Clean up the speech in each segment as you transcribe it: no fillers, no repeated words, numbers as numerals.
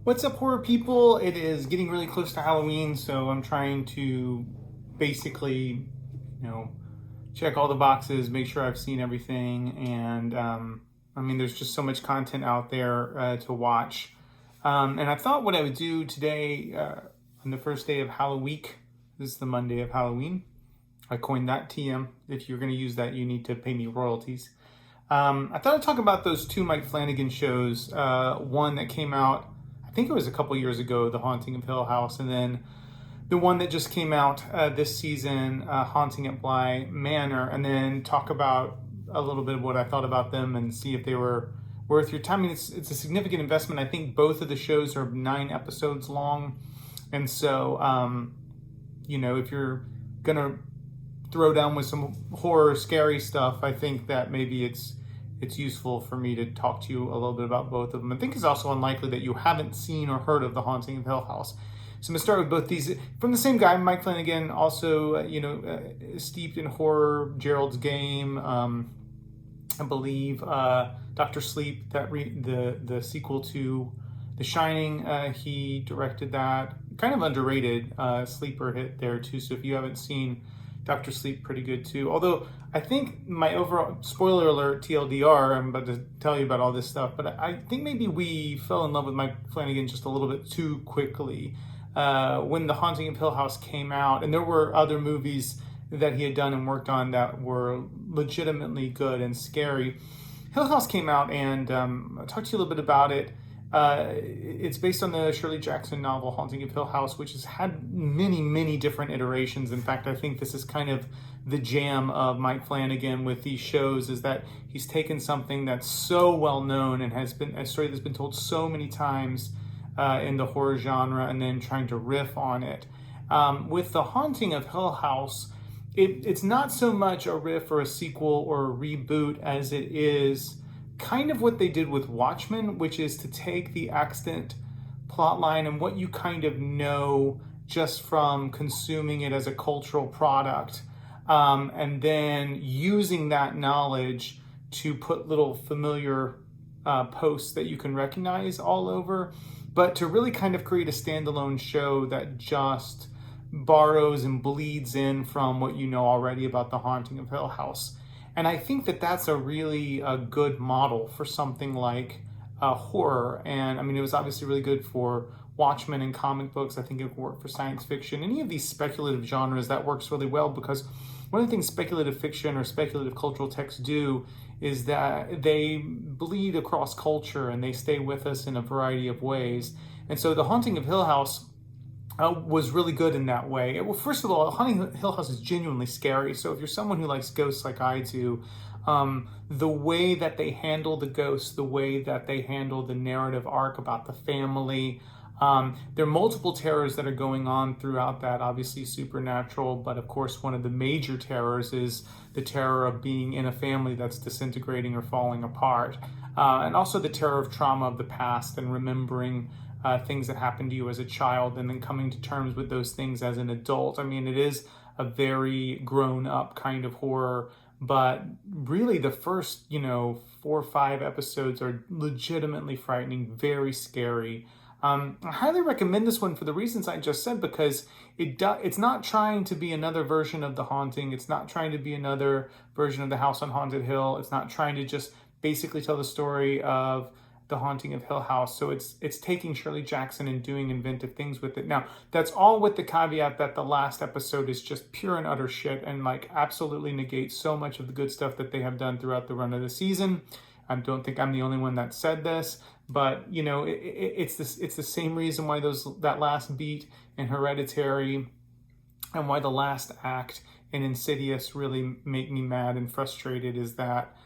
What's up, horror people? It is getting really close to Halloween, so I'm trying to basically, check all the boxes, make sure I've seen everything, and there's just so much content out there to watch. And I thought what I would do today, on the first day of Halloween, this is the Monday of Halloween. I coined that TM. If you're going to use that, you need to pay me royalties. I thought I'd talk about those two Mike Flanagan shows. One that came out, I think it was a couple years ago, The Haunting of Hill House, and then the one that just came out this season, Haunting at BLY Manor, and then talk about a little bit of what I thought about them and see if they were worth your time. I mean, it's a significant investment. I think both of the shows are 9 episodes long, and so if you're gonna throw down with some horror, scary stuff, I think that maybe it's useful for me to talk to you a little bit about both of them. I think it's also unlikely that you haven't seen or heard of The Haunting of Hill House. So I'm gonna start with both these from the same guy, Mike Flanagan, also steeped in horror. Gerald's Game, I believe, Dr. Sleep, the sequel to The Shining. He directed that. Kind of underrated sleeper hit there too. So if you haven't seen Dr. Sleep, pretty good too. Although I think my overall, spoiler alert, TLDR, I'm about to tell you about all this stuff, but I think maybe we fell in love with Mike Flanagan just a little bit too quickly. When The Haunting of Hill House came out, and there were other movies that he had done and worked on that were legitimately good and scary. Hill House came out, and I'll talk to you a little bit about it. It's based on the Shirley Jackson novel Haunting of Hill House, which has had many, many different iterations. In fact, I think this is kind of the jam of Mike Flanagan with these shows, is that he's taken something that's so well known and has been a story that's been told so many times in the horror genre, and then trying to riff on it. With The Haunting of Hill House, it's not so much a riff or a sequel or a reboot as it is kind of what they did with Watchmen, which is to take the extant plotline and what you kind of know just from consuming it as a cultural product, and then using that knowledge to put little familiar posts that you can recognize all over, but to really kind of create a standalone show that just borrows and bleeds in from what you know already about The Haunting of Hill House. And I think that that's a really good model for something like horror. And I mean, it was obviously really good for Watchmen and comic books. I think it would work for science fiction. Any of these speculative genres, that works really well, because one of the things speculative fiction or speculative cultural texts do is that they bleed across culture and they stay with us in a variety of ways. And so The Haunting of Hill House was really good in that way. Well, first of all, Haunting Hill House is genuinely scary. So if you're someone who likes ghosts like I do, the way that they handle the ghosts, the way that they handle the narrative arc about the family, there are multiple terrors that are going on throughout that, obviously supernatural, but of course one of the major terrors is the terror of being in a family that's disintegrating or falling apart. And also the terror of trauma of the past and remembering things that happened to you as a child and then coming to terms with those things as an adult. I mean, it is a very grown up kind of horror, but really the first, 4 or 5 episodes are legitimately frightening, very scary. I highly recommend this one for the reasons I just said, because it's not trying to be another version of The Haunting. It's not trying to be another version of The House on Haunted Hill. It's not trying to just basically tell the story of The Haunting of Hill House. So it's taking Shirley Jackson and doing inventive things with it. Now, that's all with the caveat that the last episode is just pure and utter shit and absolutely negates so much of the good stuff that they have done throughout the run of the season. I don't think I'm the only one that said this, but it's the same reason why that last beat in Hereditary and why the last act in Insidious really make me mad and frustrated, is that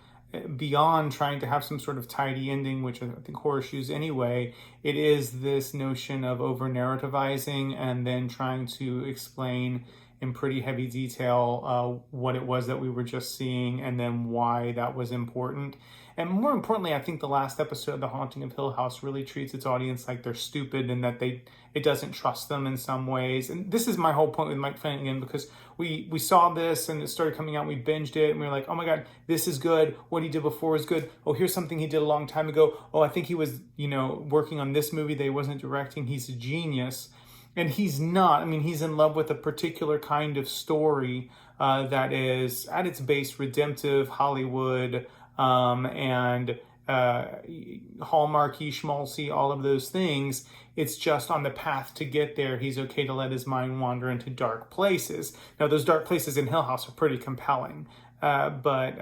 beyond trying to have some sort of tidy ending, which I think horror shoes anyway, it is this notion of over-narrativizing and then trying to explain in pretty heavy detail what it was that we were just seeing and then why that was important. And more importantly, I think the last episode, The Haunting of Hill House, really treats its audience like they're stupid and that it doesn't trust them in some ways. And this is my whole point with Mike Flanagan, because we saw this and it started coming out, we binged it, and we were like, oh my God, this is good. What he did before is good. Oh, here's something he did a long time ago. Oh, I think he was, working on this movie that he wasn't directing. He's a genius. And he's not. I mean, he's in love with a particular kind of story that is, at its base, redemptive, Hollywood, and Hallmarky, schmaltzy, all of those things. It's just on the path to get there, he's okay to let his mind wander into dark places. Now, those dark places in Hill House are pretty compelling. But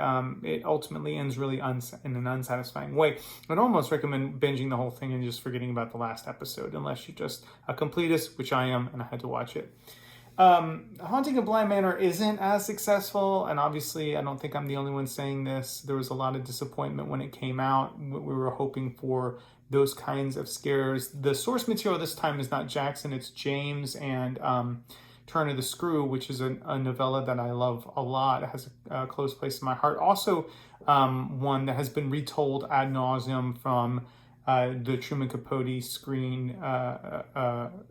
it ultimately ends really in an unsatisfying way. I'd almost recommend binging the whole thing and just forgetting about the last episode, unless you're just a completist, which I am, and I had to watch it. Haunting of Bly Manor isn't as successful, and obviously I don't think I'm the only one saying this. There was a lot of disappointment when it came out. We were hoping for those kinds of scares. The source material this time is not Jackson, it's James and Turn of the Screw, which is a novella that I love a lot. It has a close place in my heart. Also, one that has been retold ad nauseum from the Truman Capote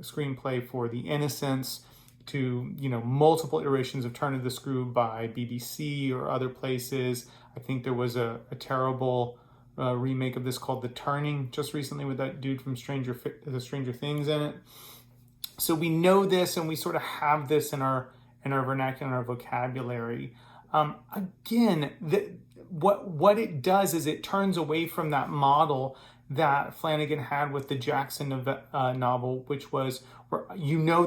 screenplay for The Innocents, to multiple iterations of Turn of the Screw by BBC or other places. I think there was a terrible remake of this called The Turning just recently with that dude from Stranger Things in it. So we know this, and we sort of have this in our vernacular, in our vocabulary. Again, what it does is it turns away from that model that Flanagan had with the Jackson novel, which was,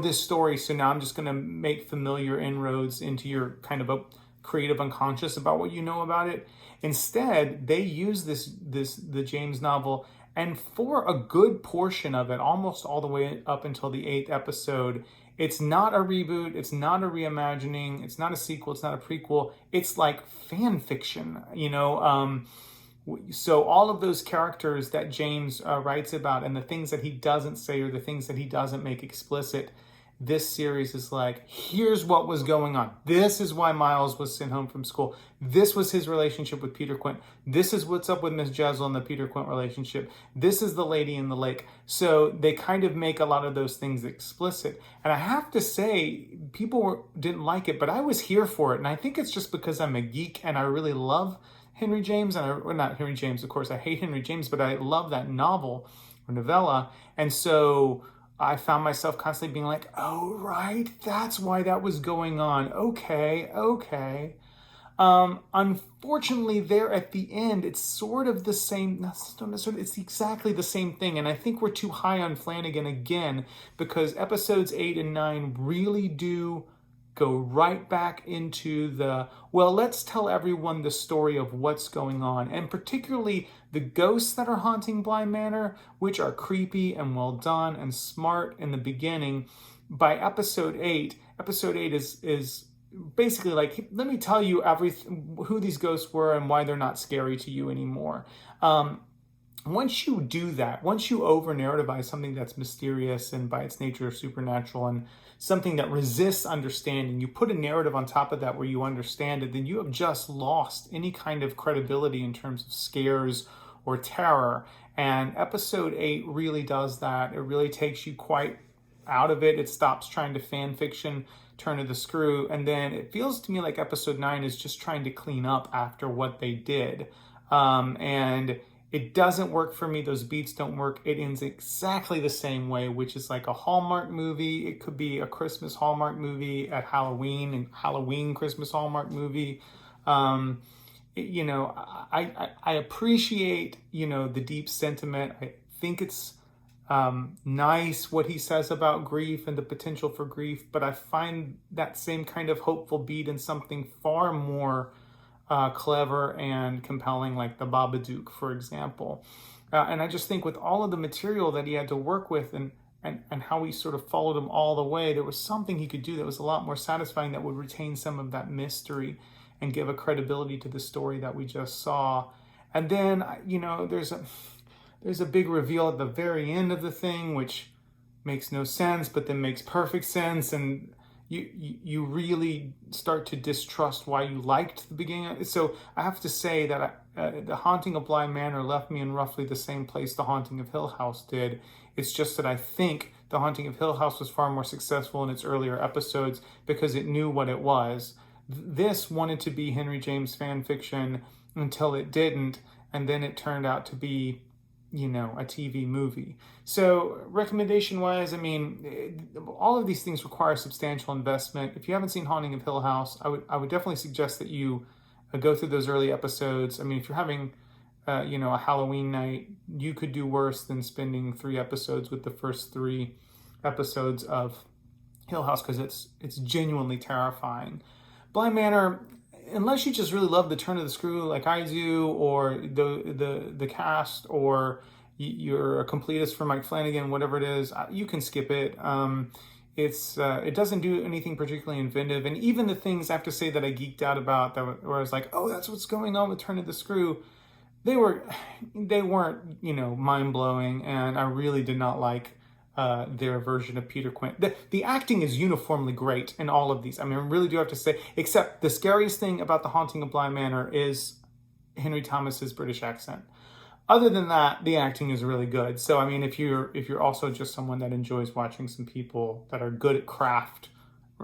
this story, so now I'm just going to make familiar inroads into your kind of a creative unconscious about what you know about it. Instead, they use the James novel, and for a good portion of it, almost all the way up until the 8th episode, it's not a reboot, it's not a reimagining, it's not a sequel, it's not a prequel, it's like fan fiction, So all of those characters that James writes about, and the things that he doesn't say or the things that he doesn't make explicit, this series is like, here's what was going on. This is why Miles was sent home from school. This was his relationship with Peter Quint. This is what's up with Miss Jezl and the Peter Quint relationship. This is the lady in the lake. So they kind of make a lot of those things explicit. And I have to say, people didn't like it, but I was here for it. And I think it's just because I'm a geek and I really love Henry James. Not Henry James, of course. I hate Henry James, but I love that novel or novella. And so I found myself constantly being like, oh, right, that's why that was going on. Okay. Unfortunately, there at the end, it's sort of the same, it's exactly the same thing. And I think we're too high on Flanagan again, because episodes 8 and 9 really do go right back into let's tell everyone the story of what's going on. And particularly the ghosts that are haunting Bly Manor, which are creepy and well done and smart in the beginning. By episode 8 is basically like, let me tell you who these ghosts were and why they're not scary to you anymore. Once you do that, once you over-narrativize something that's mysterious and by its nature supernatural and something that resists understanding, you put a narrative on top of that where you understand it, then you have just lost any kind of credibility in terms of scares or terror. And episode 8 really does that. It really takes you quite out of it. It stops trying to fan fiction Turn of the Screw. And then it feels to me like episode 9 is just trying to clean up after what they did. And it doesn't work for me. Those beats don't work. It ends exactly the same way, which is like a Hallmark movie. It could be a Christmas Hallmark movie at Halloween, and Halloween Christmas Hallmark movie. I appreciate, the deep sentiment. I think it's nice what he says about grief and the potential for grief, but I find that same kind of hopeful beat in something far more clever and compelling, like The Babadook, for example. And I just think with all of the material that he had to work with and how he sort of followed him all the way, there was something he could do that was a lot more satisfying, that would retain some of that mystery and give a credibility to the story that we just saw. And then, there's a big reveal at the very end of the thing, which makes no sense, but then makes perfect sense. And you really start to distrust why you liked the beginning. So I have to say that The Haunting of Bly Manor left me in roughly the same place The Haunting of Hill House did. It's just that I think The Haunting of Hill House was far more successful in its earlier episodes because it knew what it was. This wanted to be Henry James fan fiction until it didn't, and then it turned out to be, you know, a TV movie. So recommendation wise, I mean, all of these things require substantial investment. If you haven't seen Haunting of Hill House, I would definitely suggest that you go through those early episodes. I mean, if you're having, you know, a Halloween night, you could do worse than spending 3 episodes with the first 3 episodes of Hill House, because it's genuinely terrifying. Bly Manor, unless you just really love the turn of the screw like I do, or the cast, or you're a completist for Mike Flanagan, whatever it is, you can skip it. It doesn't do anything particularly inventive, and even the things I have to say that I geeked out about, where I was like, oh, that's what's going on with Turn of the Screw, they weren't, you know, mind blowing, and I really did not like their version of Peter Quint. The acting is uniformly great in all of these. I mean, I really do have to say, except the scariest thing about The Haunting of Bly Manor is Henry Thomas's British accent. Other than that, the acting is really good. So, I mean, if you're also just someone that enjoys watching some people that are good at craft,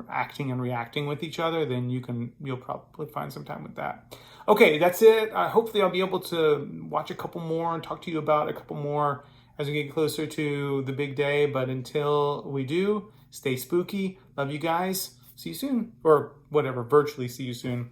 acting and reacting with each other, then you'll probably find some time with that. Okay, that's it. Hopefully I'll be able to watch a couple more and talk to you about a couple more as we get closer to the big day. But until we do, stay spooky. Love you guys. See you soon. Or whatever, virtually see you soon.